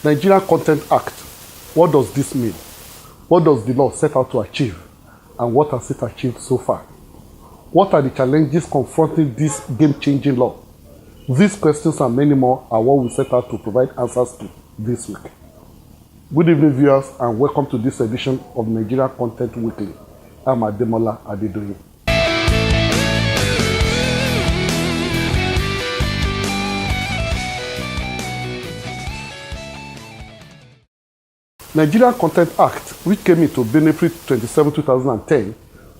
Nigerian Content Act. What does this mean? What does the law set out to achieve? And what has it achieved so far? What are the challenges confronting this game-changing law? These questions and many more are what we set out to provide answers to this week. Good evening, viewers, and welcome to this edition of Nigerian Content Weekly. I'm Ademola Adedoyin. Nigerian Content Act, which came into being April 27, 2010,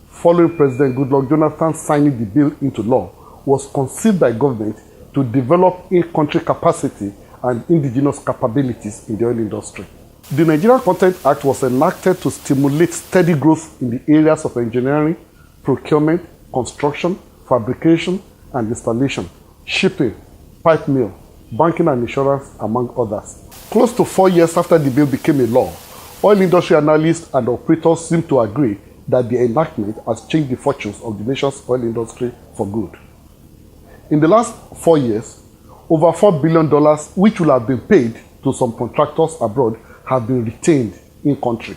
following President Goodluck Jonathan signing the bill into law, was conceived by government to develop in-country capacity and indigenous capabilities in the oil industry. The Nigerian Content Act was enacted to stimulate steady growth in the areas of engineering, procurement, construction, fabrication and installation, shipping, pipe mill, banking and insurance, among others. Close to 4 years after the bill became a law, oil industry analysts and operators seem to agree that the enactment has changed the fortunes of the nation's oil industry for good. In the last 4 years, over $4 billion, which will have been paid to some contractors abroad, have been retained in country.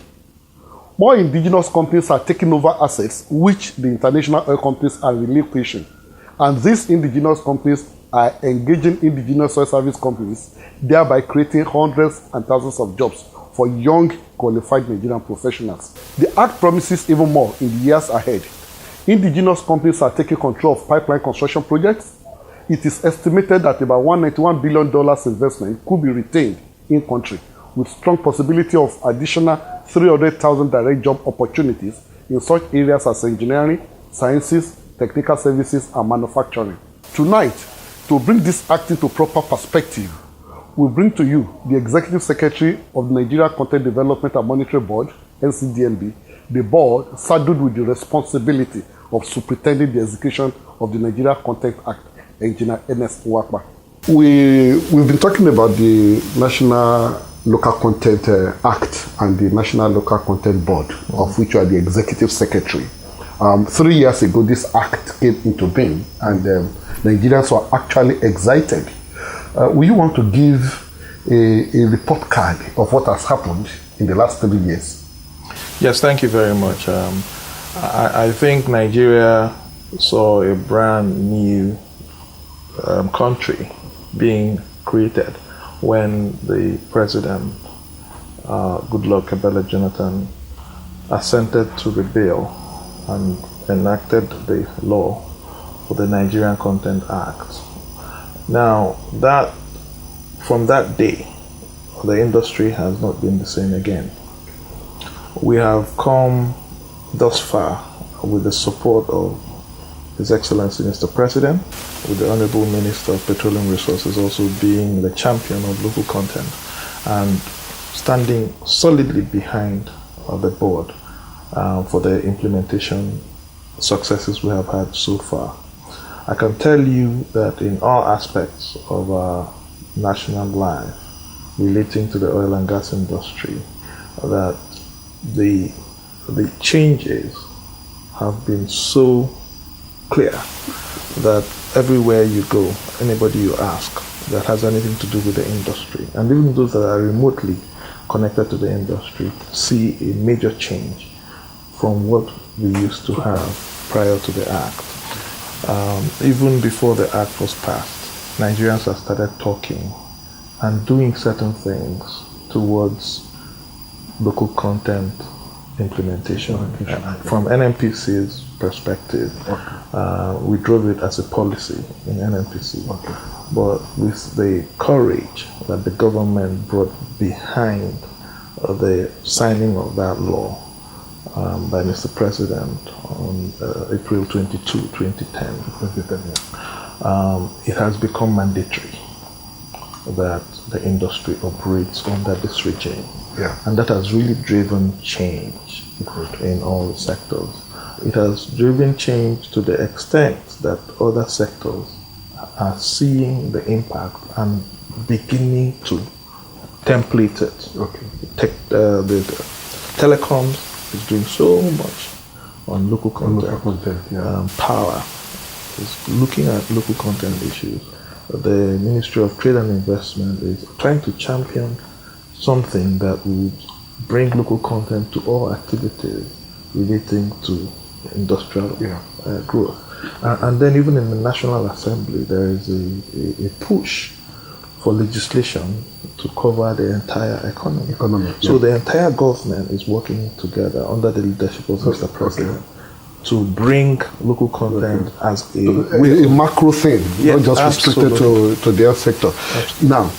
More indigenous companies are taking over assets which the international oil companies are relinquishing, and these indigenous companies are engaging indigenous oil service companies, thereby creating hundreds and thousands of jobs for young, qualified Nigerian professionals. The Act promises even more in the years ahead. Indigenous companies are taking control of pipeline construction projects. It is estimated that about $191 billion investment could be retained in country, with strong possibility of additional 300,000 direct job opportunities in such areas as engineering, sciences, technical services, and manufacturing. Tonight, to bring this act into proper perspective, we bring to you the Executive Secretary of the Nigeria Content Development and Monitoring Board, NCDMB, the board saddled with the responsibility of superintending the execution of the Nigeria Content Act, Engineer Ernest Nwakpa. We've been talking about the National Local Content Act and the National Local Content Board, of which you are the Executive Secretary. 3 years ago, this act came into being, and Nigerians were actually excited. Will you want to give a report card of what has happened in the last 3 years? Yes, thank you very much. I think Nigeria saw a brand new country being created when the President, Goodluck Jonathan, assented to the bill and enacted the law for the Nigerian Content Act. Now, from that day, the industry has not been the same again. We have come thus far with the support of His Excellency Mr. President, with the Honorable Minister of Petroleum Resources also being the champion of local content and standing solidly behind the board for the implementation successes we have had so far. I can tell you that in all aspects of our national life relating to the oil and gas industry, that the changes have been so clear that everywhere you go, anybody you ask that has anything to do with the industry, and even those that are remotely connected to the industry, see a major change from what we used to have prior to the Act. Even before the Act was passed, Nigerians have started talking and doing certain things towards local content implementation. From NNPC's perspective, we drove it as a policy in NNPC, but with the courage that the government brought behind the signing of that law by Mr. President on April 22, 2010, it has become mandatory that the industry operates under this regime. Yeah. And that has really driven change in all sectors. It has driven change to the extent that other sectors are seeing the impact and beginning to template it. The telecoms is doing so much on local content. Power is looking at local content issues. The Ministry of Trade and Investment is trying to champion something that would bring local content to all activities relating to industrial growth. And then even in the National Assembly, there is a push for legislation to cover the entire economy. So the entire government is working together under the leadership of Mr. President to bring local content as a macro thing, not just restricted to their sector. Absolutely. Now,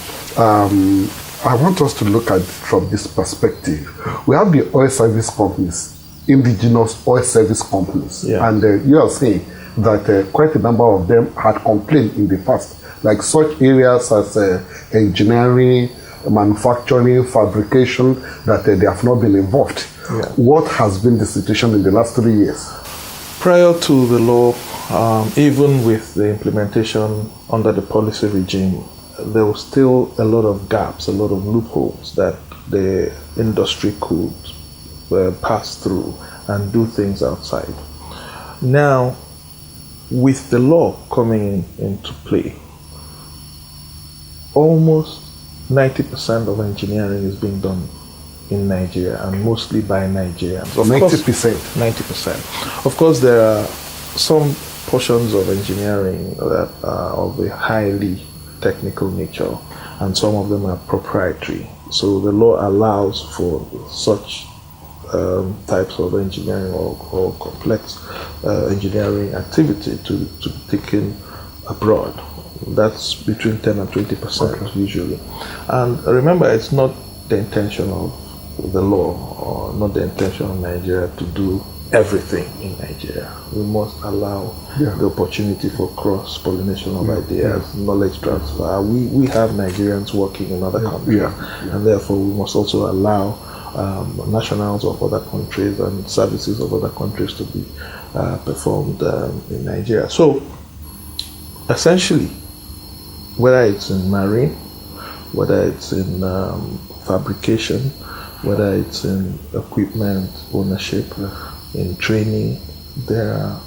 I want us to look at it from this perspective. We have the oil service companies, indigenous oil service companies, and you are saying that quite a number of them had complained in the past, like such areas as engineering, manufacturing, fabrication, that they have not been involved. What has been the situation in the last 3 years? Prior to the law, even with the implementation under the policy regime, there was still a lot of gaps, a lot of loopholes that the industry could pass through and do things outside. Now, with the law coming into play, almost 90% of engineering is being done in Nigeria, and mostly by Nigerians. 90%? 90%. Of course, there are some portions of engineering that are of a highly technical nature, and some of them are proprietary. So the law allows for such types of engineering or complex engineering activity to be taken abroad. That's between 10 and 20% usually. And remember, it's not the intention of the law or not the intention of Nigeria to do everything in Nigeria. We must allow the opportunity for cross-pollination of ideas, knowledge transfer. We have Nigerians working in other countries, and therefore we must also allow nationals of other countries and services of other countries to be performed in Nigeria. So essentially, whether it's in marine, whether it's in fabrication, whether it's in equipment ownership, in training, there are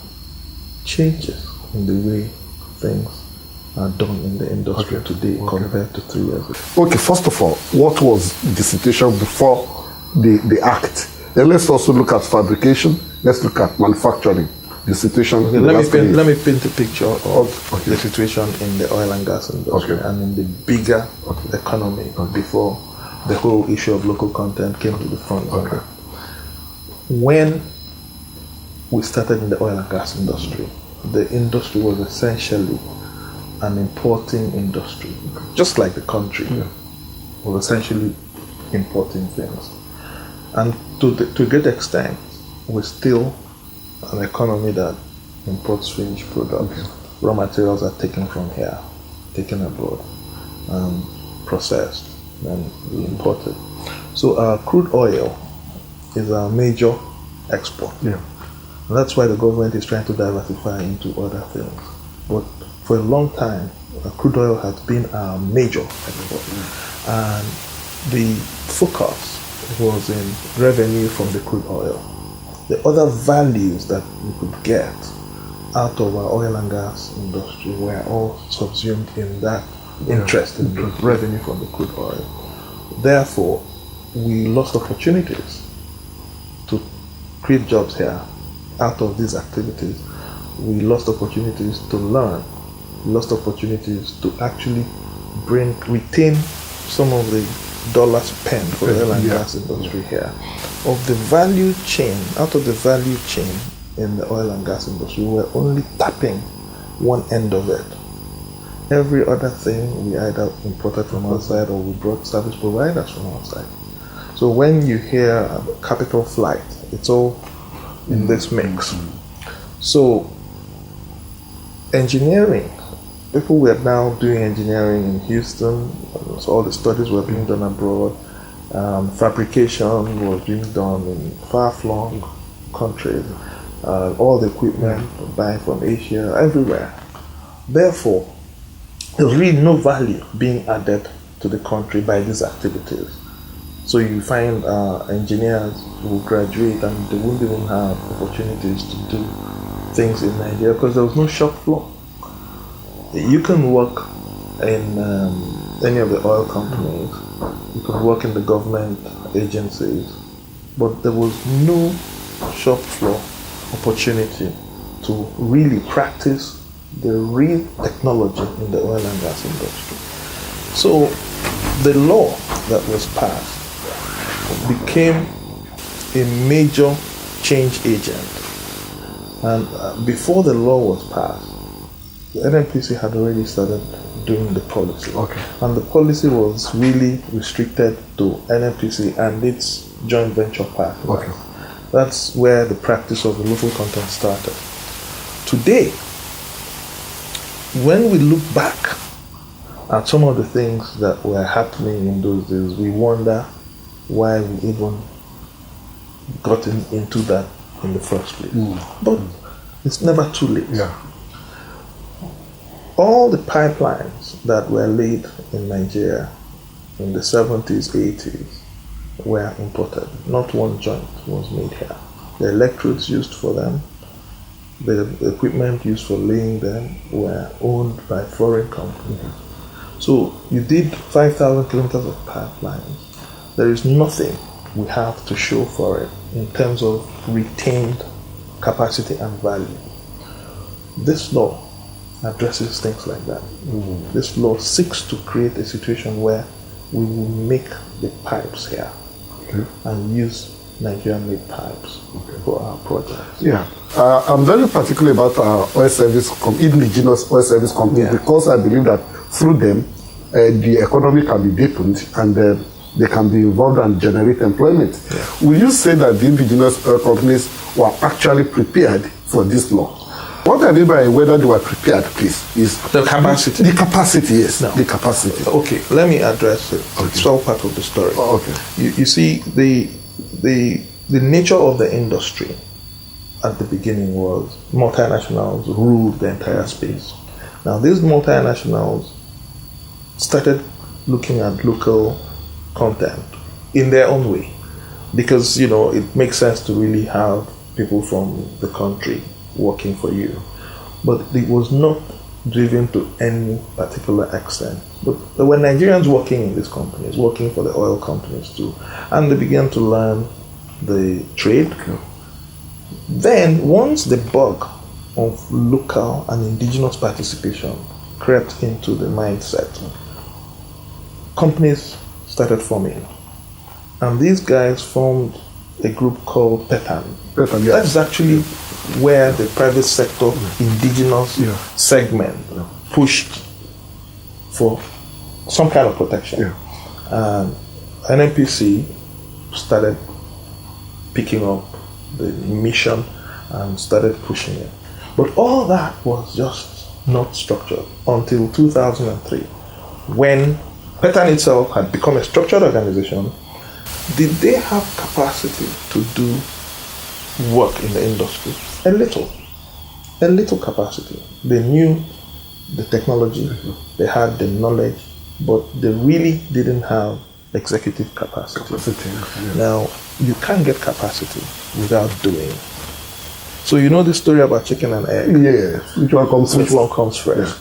changes in the way things are done in the industry today compared to 3 years ago. Okay, first of all, what was the situation before the act? Then let's also look at fabrication, let's look at manufacturing. The situation. Let me paint a picture of the situation in the oil and gas industry and in the bigger economy before the whole issue of local content came to the front. When we started in the oil and gas industry, the industry was essentially an importing industry, just like the country was essentially importing things. And to a great extent, we're still an economy that imports finished products. Raw materials are taken from here, taken abroad, processed, and imported. So crude oil is our major export. And that's why the government is trying to diversify into other things. But for a long time, crude oil has been our major export. And the focus was in revenue from the crude oil. The other values that we could get out of our oil and gas industry were all subsumed in that interest in the revenue from the crude oil. Therefore, we lost opportunities to create jobs here out of these activities. We lost opportunities to learn. We lost opportunities to actually retain some of the dollars spent for the oil and gas industry here. Of the value chain, out of the value chain in the oil and gas industry, we were only tapping one end of it. Every other thing we either imported from outside or we brought service providers from outside. So when you hear capital flight, it's all in this mix. So engineering, people were now doing engineering in Houston, so all the studies were being done abroad. Fabrication was being done in far-flung countries. All the equipment buying from Asia, everywhere. Therefore, there's really no value being added to the country by these activities. So you find engineers who graduate and they won't even have opportunities to do things in Nigeria because there was no shop floor. You can work in any of the oil companies. You could work in the government agencies, but there was no shop floor opportunity to really practice the real technology in the oil and gas industry. So the law that was passed became a major change agent. And before the law was passed, the NNPC had already started doing the policy. Okay. And the policy was really restricted to NNPC and its joint venture partners. Okay. That's where the practice of the local content started. Today, when we look back at some of the things that were happening in those days, we wonder why we even got into that in the first place. But it's never too late. Yeah. All the pipelines that were laid in Nigeria in the 70s, 80s were imported. Not one joint was made here. The electrodes used for them, the equipment used for laying them were owned by foreign companies. So you did 5,000 kilometers of pipelines. There is nothing we have to show for it in terms of retained capacity and value. This law addresses things like that. This law seeks to create a situation where we will make the pipes here and use Nigerian-made pipes for our projects. Yeah, I'm very particular about our oil service, indigenous oil service companies, because I believe that through them, the economy can be deepened and they can be involved and generate employment. Will you say that the indigenous oil companies were actually prepared for this law? What I mean by whether they were prepared, please, is the capacity. The capacity, yes. No. The capacity. Okay, let me address it. Okay. It's all part of the story. Oh, okay. You see, the nature of the industry at the beginning was multinationals ruled the entire space. Now, these multinationals started looking at local content in their own way, because it makes sense to really have people from the country working for you, but it was not driven to any particular extent. But there were Nigerians working in these companies, working for the oil companies too, and they began to learn the trade. Then, once the bug of local and indigenous participation crept into the mindset, companies started forming, and these guys formed a group called PETAN. That's actually where the private sector indigenous segment pushed for some kind of protection. NNPC started picking up the mission and started pushing it. But all that was just not structured until 2003, when PETAN itself had become a structured organization. Did they have capacity to do work in the industry? A little capacity. They knew the technology, they had the knowledge, but they really didn't have executive capacity. Now, you can't get capacity without doing. So you know the story about chicken and egg? Yes. Which one comes first?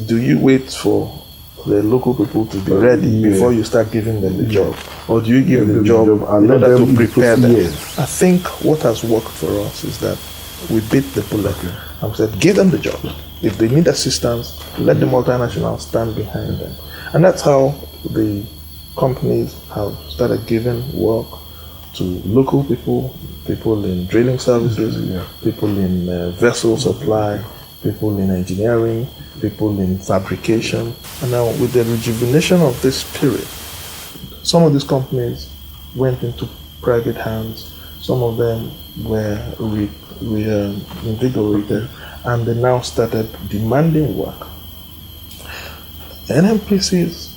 Do you wait for the local people to be ready before you start giving them the job? Or do you give them the job in order to prepare them? I think what has worked for us is that we bit the bullet and said, give them the job. If they need assistance, let the multinationals stand behind them. And that's how the companies have started giving work to local people, people in drilling services, people in vessel supply, people in engineering, people in fabrication. And now with the rejuvenation of this spirit, some of these companies went into private hands, some of them were reinvigorated, and they now started demanding work. NNPC's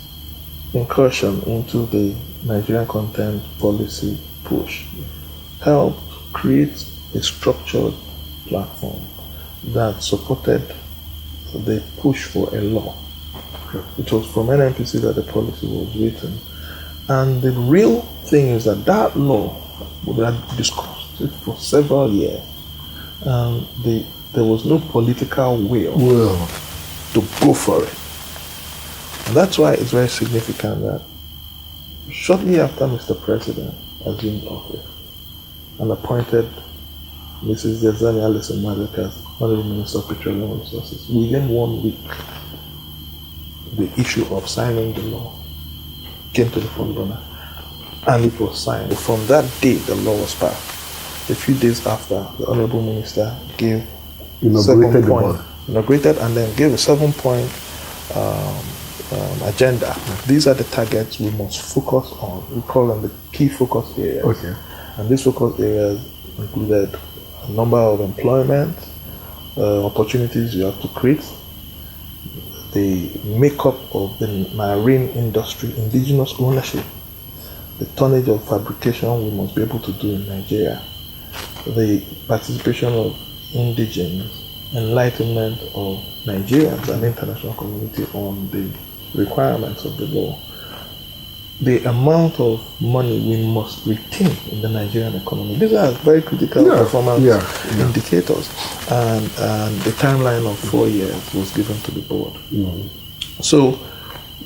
incursion into the Nigerian content policy push helped create a structured platform that supported the push for a law. It was from NNPC that the policy was written. And the real thing is that law, we had discussed it for several years. There was no political will to go for it. And that's why it's very significant that shortly after Mr. President assumed office and appointed Mrs. Zezani Alison Madek as Honorable Minister of Petroleum Resources, within 1 week, the issue of signing the law came to the front burner, and it was signed. From that day, the law was passed. A few days after, the Honorable Minister gave inaugurated and then gave a 7-point agenda. These are the targets we must focus on. We call them the key focus areas. Okay. And these focus areas included a number of employment opportunities you have to create, the makeup of the marine industry, indigenous ownership, the tonnage of fabrication we must be able to do in Nigeria, the participation of indigenes, enlightenment of Nigerians and the international community on the requirements of the law, the amount of money we must retain in the Nigerian economy. These are very critical performance indicators, and the timeline of 4 years was given to the board. So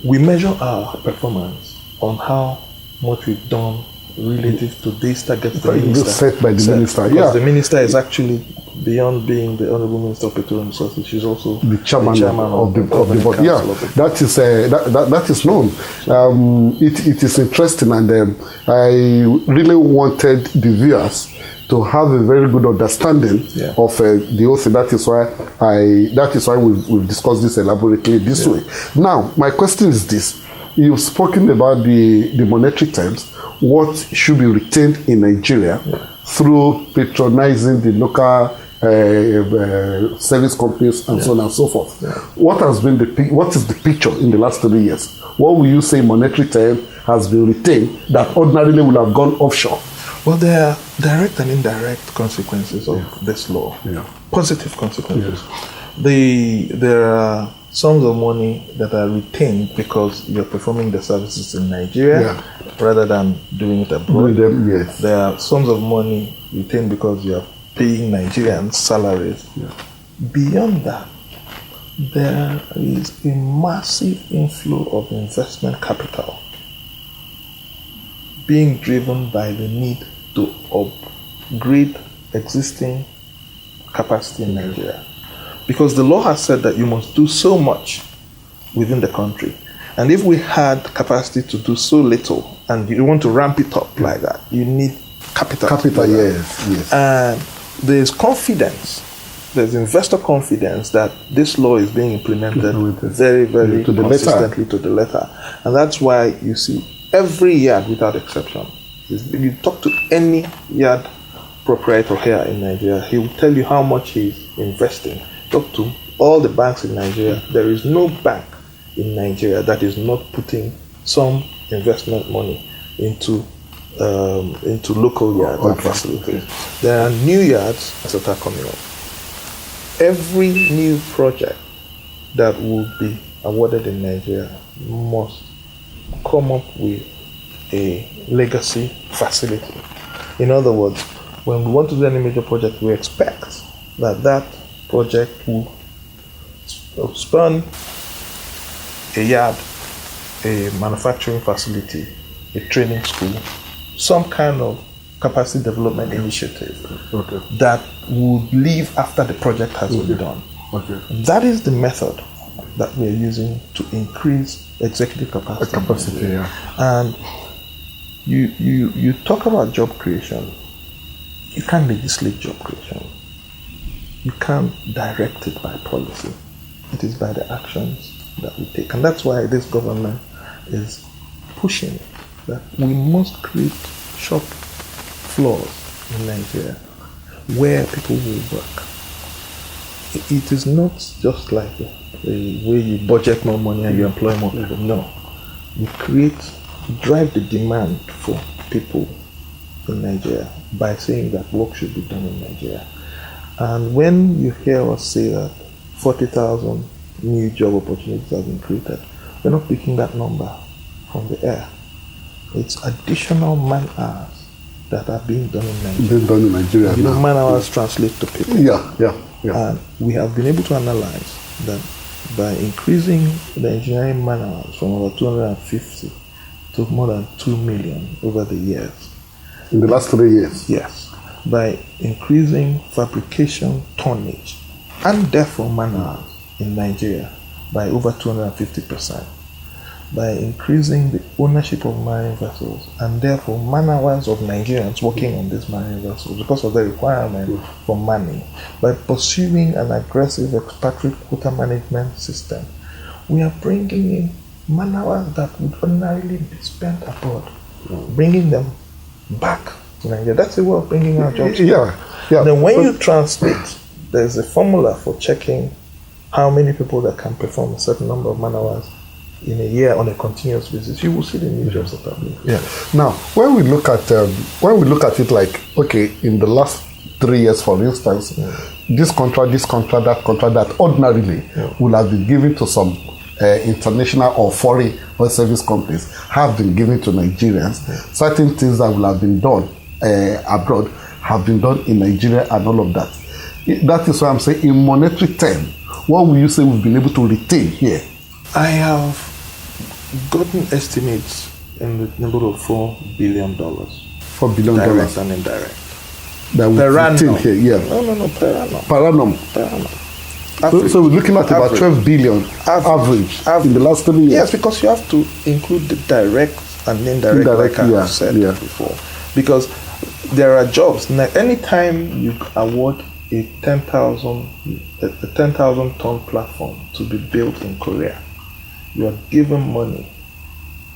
we measure our performance on how much we've done relative to these targets set by the minister. Because the minister is actually, beyond being the Honorable Minister of Petroleum Resources, she's also the chairman of the board. That is known. It is interesting, and I really wanted the viewers to have a very good understanding of the whole thing. That is why we've discussed this elaborately this way. Now, my question is this: you've spoken about the monetary terms. What should be retained in Nigeria through patronizing the local service companies and so on and so forth. What is the picture in the last 3 years? What will you say monetary term has been retained that ordinarily would have gone offshore? Well, there are direct and indirect consequences of this law. Positive consequences. There are sums of money that are retained because you're performing the services in Nigeria rather than doing it abroad. There are sums of money retained because you're paying Nigerians salaries. Beyond that, there is a massive inflow of investment capital being driven by the need to upgrade existing capacity in Nigeria. Because the law has said that you must do so much within the country. And if we had capacity to do so little, and you want to ramp it up like that, you need capital. Yes. And there's confidence, there's investor confidence that this law is being implemented very, very consistently to the letter. And that's why you see every yard without exception. You talk to any yard proprietor here in Nigeria, he will tell you how much he's investing. Talk to all the banks in Nigeria. There is no bank in Nigeria that is not putting some investment money into local yards and facilities. There are new yards that are coming up. Every new project that will be awarded in Nigeria must come up with a legacy facility. In other words, when we want to do any major project, we expect that project will span a yard, a manufacturing facility, a training school, some kind of capacity development initiative that would live after the project has been done. That is the method that we are using to increase executive capacity. And you talk about job creation. You can't legislate job creation. You can't direct it by policy. It is by the actions that we take. And that's why this government is pushing that we must create shop floors in Nigeria where people will work. It is not just like the way you budget more money and you employ more people. No. You drive the demand for people in Nigeria by saying that work should be done in Nigeria. And when you hear us say that 40,000 new job opportunities have been created, we're not picking that number from the air. It's additional man hours that are being done in Nigeria. Man hours translate to people. Yeah. And we have been able to analyze that by increasing the engineering man-hours from over 250 to more than 2 million over the years. In the last 3 years? Yes. By increasing fabrication tonnage and therefore man-hours in Nigeria by over 250%. By increasing the ownership of marine vessels and therefore man-hours of Nigerians working on these marine vessels because of the requirement for money. By pursuing an aggressive expatriate quota management system, we are bringing in man-hours that would ordinarily be spent abroad, bringing them back to Nigeria. That's the way of bringing our jobs. Yeah. Then when you translate, there's a formula for checking how many people that can perform a certain number of man-hours in a year on a continuous basis. You will see the new jobs established. Yeah. Now, when we look at it like, okay, in the last 3 years, for instance, this contract, that ordinarily would have been given to some international or foreign oil service companies have been given to Nigerians. Certain things that will have been done abroad have been done in Nigeria and all of that. That is why I'm saying in monetary terms, what will you say we've been able to retain here? I have gotten estimates in the neighborhood of $4 billion. $4 billion. Direct and indirect. That we retain here, yeah. No, per annum. Per annum. Per annum. So we're looking at about 12 billion average in the last 3 years. Yes, because you have to include the direct and indirect like I have said before. Because there are jobs. Now, anytime you award a 10,000 ton platform to be built in Korea, you are giving money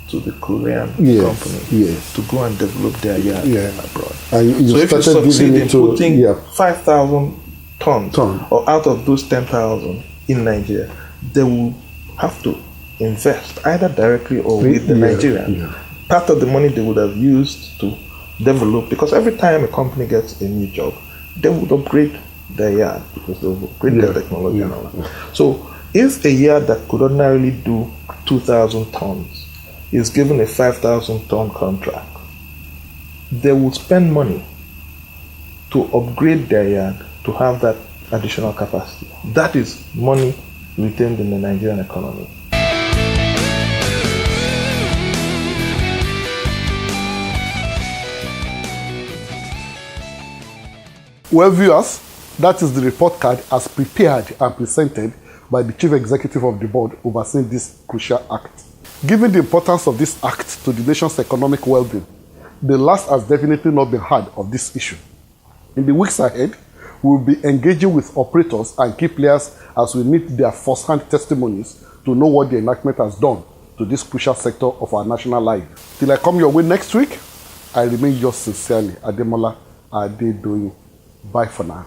to the Korean company to go and develop their yard abroad. And so if you succeed in putting 5,000 tons or out of those 10,000 in Nigeria, they will have to invest either directly or with the Nigerian. Part of the money they would have used to develop, because every time a company gets a new job, they would upgrade their yard because they will upgrade their technology and all that. So if a yard that could ordinarily do 2,000 tons is given a 5,000 ton contract, they would spend money to upgrade their yard to have that additional capacity. That is money retained in the Nigerian economy. Well, viewers, that is the report card as prepared and presented by the Chief Executive of the Board overseeing this crucial act. Given the importance of this act to the nation's economic well-being, the last has definitely not been heard of this issue. In the weeks ahead, we will be engaging with operators and key players as we meet their first-hand testimonies to know what the enactment has done to this crucial sector of our national life. Till I come your way next week, I remain yours sincerely, Ademola Adedoyin. Bye for now.